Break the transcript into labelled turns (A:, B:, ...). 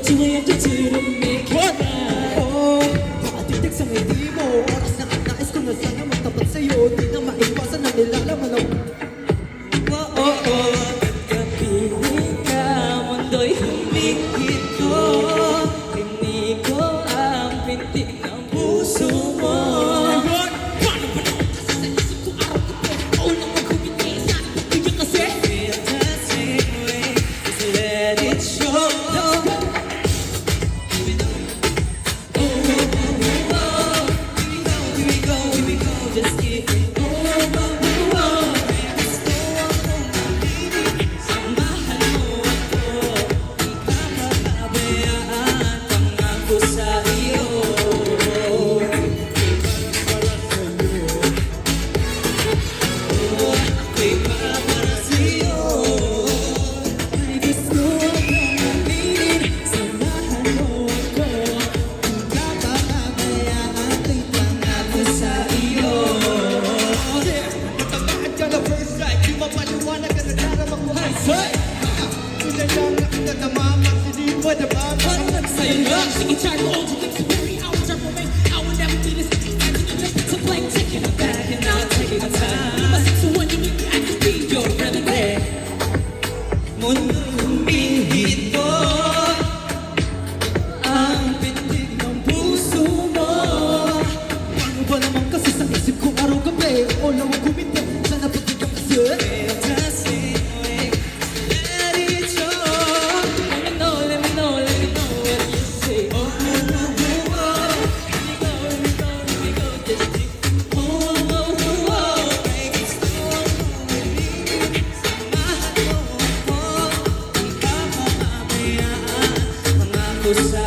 A: 좋아요 또 들으니
B: Pakatindig sa ngiti mo Oras na nais ko na sana magtapat sa'yo Di na maiwasan na nilalaman ako
A: Pagkapiling ka, mundo'y humihito Rinig ko ang pintig ng puso mo Paano ba naman kasi sa isip ko araw ko po Unang maghumiti, sana pagbigyan kasi Feel the same way, just let it show Just keep it Samahan mo ako Di ka mapabayaan Pangako sa iyo Ako'y para sa'yo Ay gusto akong aminin Samahan mo ako Di ka mapabayaan Ako'y pangako sa iyo
B: Natamaan ka na first sight Di mapaliwanag ka na darama ko Sinalang nakatamamak Hindi mo damama
A: Parang nagsa'yo lang Sige, try to hold you Keep to worry I will turn away I will never do this It's a blank taking it back And I'll take it time You must so when you need me I can be your remedy Mundo'y humihito Ang pintig ng puso mo
B: Paano ba naman kasi sa isip ko araw-gabi O lawag kumiti Sana pagbigyan kasi
A: Feel the same way Let it show Let me know what you say Oh, oh, oh, oh, oh Let me go Just keep Oh, oh, oh, oh Baby, stop Samahan mo ako Di ka mapabayaan Pangako sa